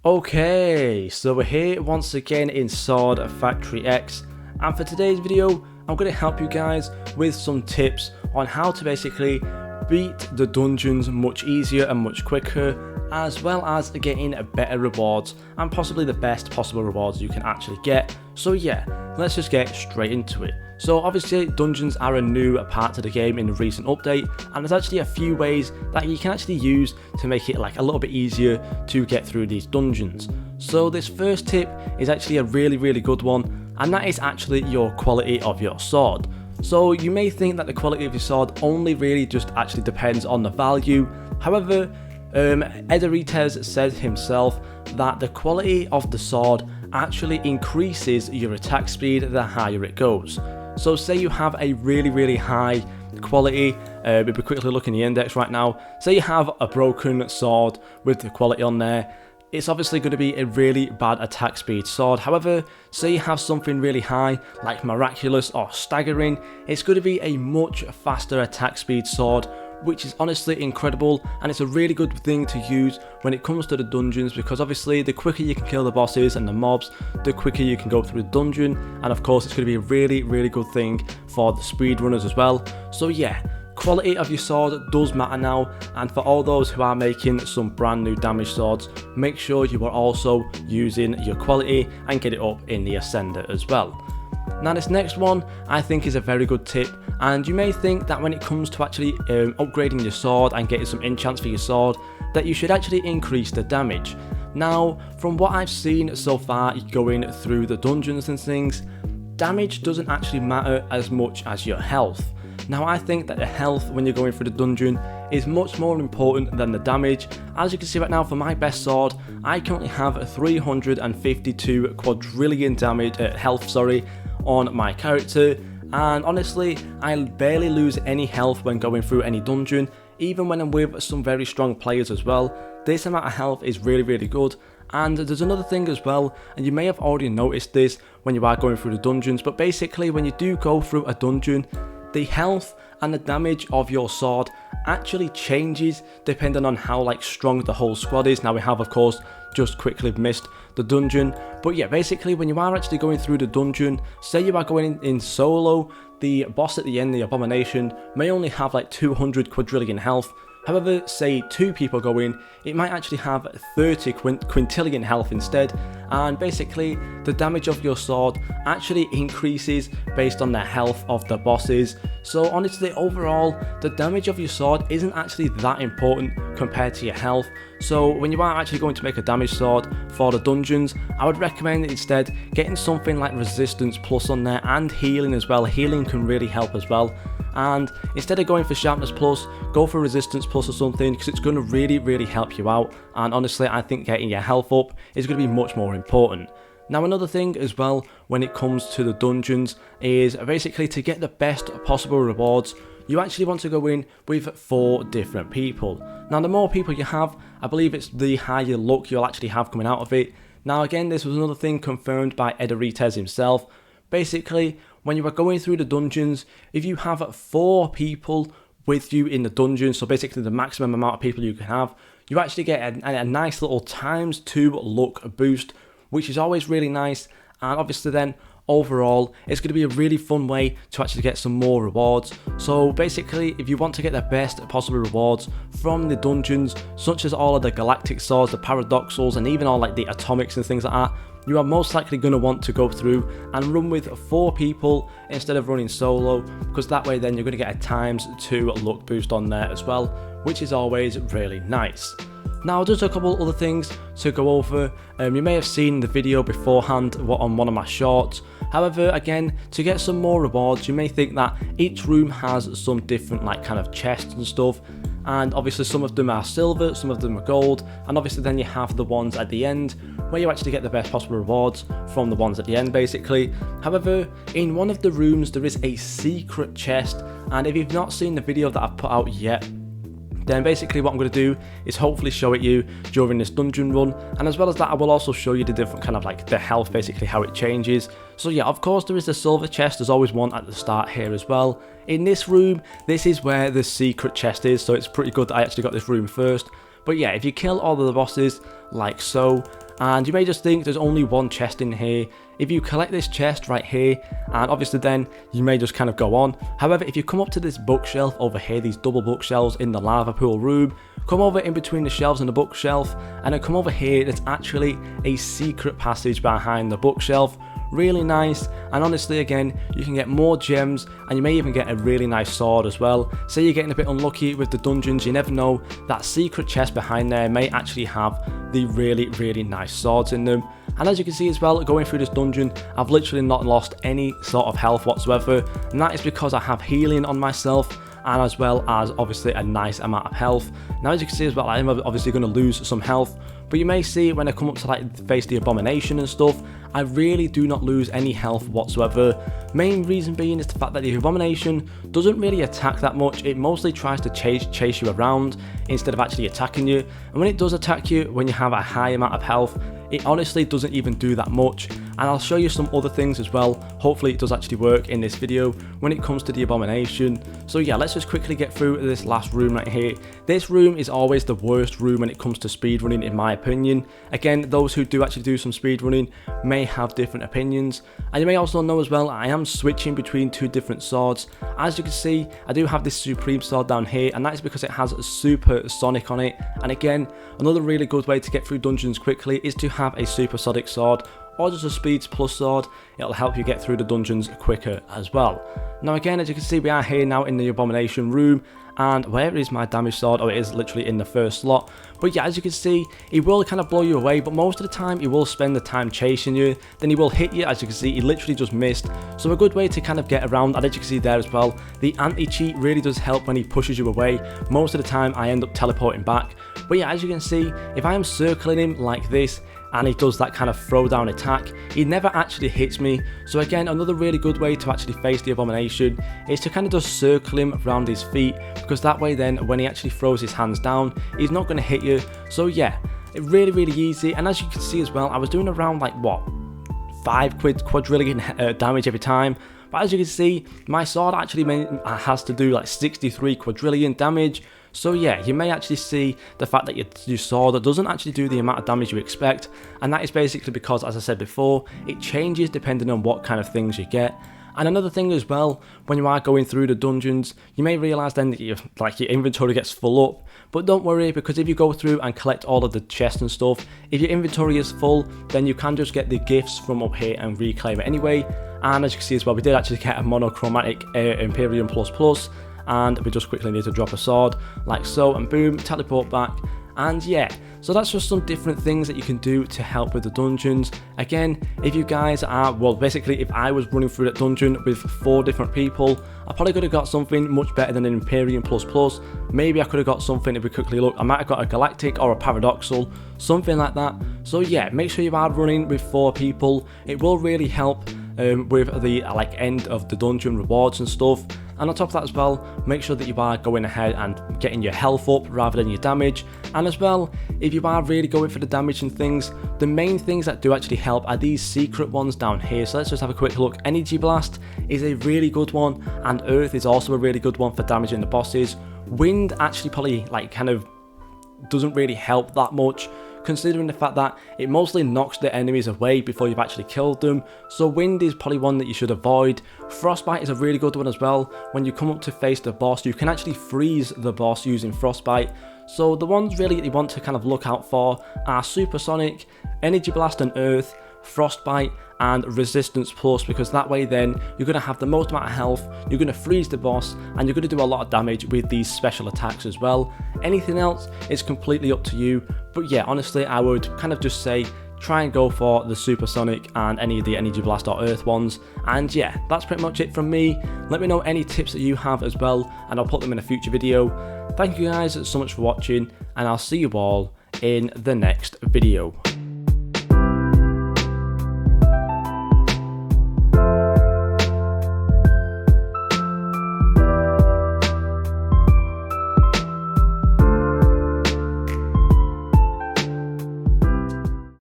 Okay, so we're here once again in Sword Factory X, and for today's video I'm going to help you guys with some tips on how to basically beat the dungeons much easier and much quicker, as well as getting better rewards and possibly the best possible rewards you can actually get. So yeah, let's just get straight into it. So obviously dungeons are a new part to the game in the recent update, and there's actually a few ways that you can actually use to make it like a little bit easier to get through these dungeons. So this first tip is actually a really good one, and that is actually your quality of your sword. So you may think that the quality of your sword only really just actually depends on the value. However, Ederites said himself that the quality of the sword actually increases your attack speed the higher it goes. So say you have a really high quality, we'll be quickly looking at the index right now. Say you have a broken sword with the quality on there, it's obviously going to be a really bad attack speed sword. However, say you have something really high like miraculous or staggering, it's going to be a much faster attack speed sword, which is honestly incredible, and it's a really good thing to use when it comes to the dungeons, because obviously the quicker you can kill the bosses and the mobs, the quicker you can go through the dungeon, and of course it's going to be a really good thing for the speedrunners as well. So yeah, quality of your sword does matter now, and for all those who are making some brand new damage swords, make sure you are also using your quality and get it up in the ascender as well. Now this next one I think is a very good tip, and you may think that when it comes to actually upgrading your sword and getting some enchants for your sword, that you should actually increase the damage. Now from what I've seen so far going through the dungeons and things, damage doesn't actually matter as much as your health. Now I think that the health when you're going through the dungeon is much more important than the damage. As you can see right now, for my best sword, I currently have 352 quadrillion damage, health on my character, and honestly I barely lose any health when going through any dungeon, even when I'm with some very strong players as well. This amount of health is really good. And there's another thing as well, and you may have already noticed this when you are going through the dungeons, but basically when you do go through a dungeon, the health and the damage of your sword actually changes depending on how strong the whole squad is. Now we have of course just quickly missed the dungeon, but yeah, basically when you are actually going through the dungeon, say you are going in solo, the boss at the end, the abomination, may only have 200 quadrillion health. However, say 2 people go in, it might actually have 30 quintillion health instead, and basically the damage of your sword actually increases based on the health of the bosses. So honestly, overall, the damage of your sword isn't actually that important compared to your health. So when you are actually going to make a damage sword for the dungeons, I would recommend instead getting something like resistance plus on there, and healing as well. Healing can really help as well. And instead of going for sharpness plus, go for resistance plus or something, because it's going to really help you out. And honestly, I think getting your health up is going to be much more important. Now another thing as well when it comes to the dungeons is basically to get the best possible rewards, you actually want to go in with 4 different people. Now the more people you have, I believe it's the higher luck you'll actually have coming out of it. Now again, this was another thing confirmed by Ederites himself. Basically, when you are going through the dungeons, if you have 4 people with you in the dungeon, so basically the maximum amount of people you can have, you actually get a nice little ×2 luck boost, which is always really nice. And obviously then overall it's going to be a really fun way to actually get some more rewards. So basically, if you want to get the best possible rewards from the dungeons, such as all of the galactic swords, the paradoxals, and even all the atomics and things like that, you are most likely going to want to go through and run with 4 people instead of running solo, because that way then you're going to get a ×2 luck boost on there as well, which is always really nice. Now just a couple other things to go over. You may have seen the video beforehand on one of my shorts. However, again, to get some more rewards, you may think that each room has some different kind of chests and stuff, and obviously some of them are silver, some of them are gold, and obviously then you have the ones at the end where you actually get the best possible rewards from the ones at the end basically. However, in one of the rooms there is a secret chest, and if you've not seen the video that I've put out yet, then basically what I'm going to do is hopefully show it you during this dungeon run, and as well as that I will also show you the different kind of the health, basically how it changes. So yeah, of course there is the silver chest, there's always one at the start here as well. In this room, this is where the secret chest is, so it's pretty good that I actually got this room first. But yeah, if you kill all of the bosses like so, And you may just think there's only one chest in here. If you collect this chest right here, and obviously then you may just kind of go on. However, if you come up to this bookshelf over here, these double bookshelves in the lava pool room, come over in between the shelves and the bookshelf, and then come over here, there's actually a secret passage behind the bookshelf. Really nice, and honestly again, you can get more gems, and you may even get a really nice sword as well. Say you're getting a bit unlucky with the dungeons, you never know, that secret chest behind there may actually have the really nice swords in them. And as you can see as well, going through this dungeon, I've literally not lost any sort of health whatsoever, and that is because I have healing on myself, and as well as obviously a nice amount of health. Now as you can see as well, I am obviously going to lose some health, but you may see when I come up to like face the abomination and stuff, I really do not lose any health whatsoever. Main reason being is the fact that the abomination doesn't really attack that much. It mostly tries to chase you around instead of actually attacking you, and when it does attack you when you have a high amount of health, it honestly doesn't even do that much. And I'll show you some other things as well. Hopefully it does actually work in this video when it comes to the abomination. So yeah, let's just quickly get through this last room right here. This room is always the worst room when it comes to speedrunning, in my opinion. Again, those who do actually do some speedrunning may have different opinions. And you may also know as well, I am switching between two different swords. As you can see, I do have this supreme sword down here, and that is because it has a super sonic on it. And again, another really good way to get through dungeons quickly is to have a supersonic sword, or just a speeds plus sword. It'll help you get through the dungeons quicker as well. Now again, as you can see, we are here now in the abomination room, and where is my damage sword? Oh, it is literally in the first slot. But yeah, as you can see, he will kind of blow you away, but most of the time he will spend the time chasing you, then he will hit you. As you can see, he literally just missed. So a good way to kind of get around, and as you can see there as well, the anti-cheat really does help when he pushes you away. Most of the time I end up teleporting back. But yeah, as you can see, if I am circling him like this, and he does that kind of throw down attack, he never actually hits me. So again, another really good way to actually face the abomination is to kind of just circle him around his feet, because that way then when he actually throws his hands down, he's not going to hit you. So yeah, it really easy. And as you can see as well, I was doing around like what, 5 quadrillion damage every time. But as you can see, my sword actually has to do like 63 quadrillion damage. So yeah, you may actually see the fact that your sword doesn't actually do the amount of damage you expect, and that is basically because, as I said before, it changes depending on what kind of things you get. And another thing as well, when you are going through the dungeons, you may realise then that your inventory gets full up. But don't worry, because if you go through and collect all of the chests and stuff, if your inventory is full, then you can just get the gifts from up here and reclaim it anyway. And as you can see as well, we did actually get a monochromatic Imperium Plus, and we just quickly need to drop a sword like so, and boom, teleport back. And yeah, so that's just some different things that you can do to help with the dungeons. Again, if you guys are, well, basically if I was running through that dungeon with 4 different people, I probably could have got something much better than an Imperium Plus. Maybe I could have got something, if we quickly look, I might have got a Galactic or a Paradoxal, something like that. So yeah, make sure you are running with 4 people. It will really help with the end of the dungeon rewards and stuff. And on top of that as well, make sure that you are going ahead and getting your health up rather than your damage. And as well, if you are really going for the damage and things, the main things that do actually help are these secret ones down here. So let's just have a quick look. Energy Blast is a really good one, and Earth is also a really good one for damaging the bosses. Wind actually probably kind of doesn't really help that much, considering the fact that it mostly knocks the enemies away before you've actually killed them. So wind is probably one that you should avoid. Frostbite is a really good one as well. When you come up to face the boss, you can actually freeze the boss using Frostbite. So the ones really that you want to kind of look out for are Supersonic, Energy Blast and Earth, Frostbite and Resistance Plus, because that way then you're going to have the most amount of health, you're going to freeze the boss, and you're going to do a lot of damage with these special attacks as well. Anything else is completely up to you, but yeah, honestly I would kind of just say try and go for the Supersonic and any of the Energy Blast or Earth ones. And yeah, that's pretty much it from me. Let me know any tips that you have as well, and I'll put them in a future video. Thank you guys so much for watching, and I'll see you all in the next video.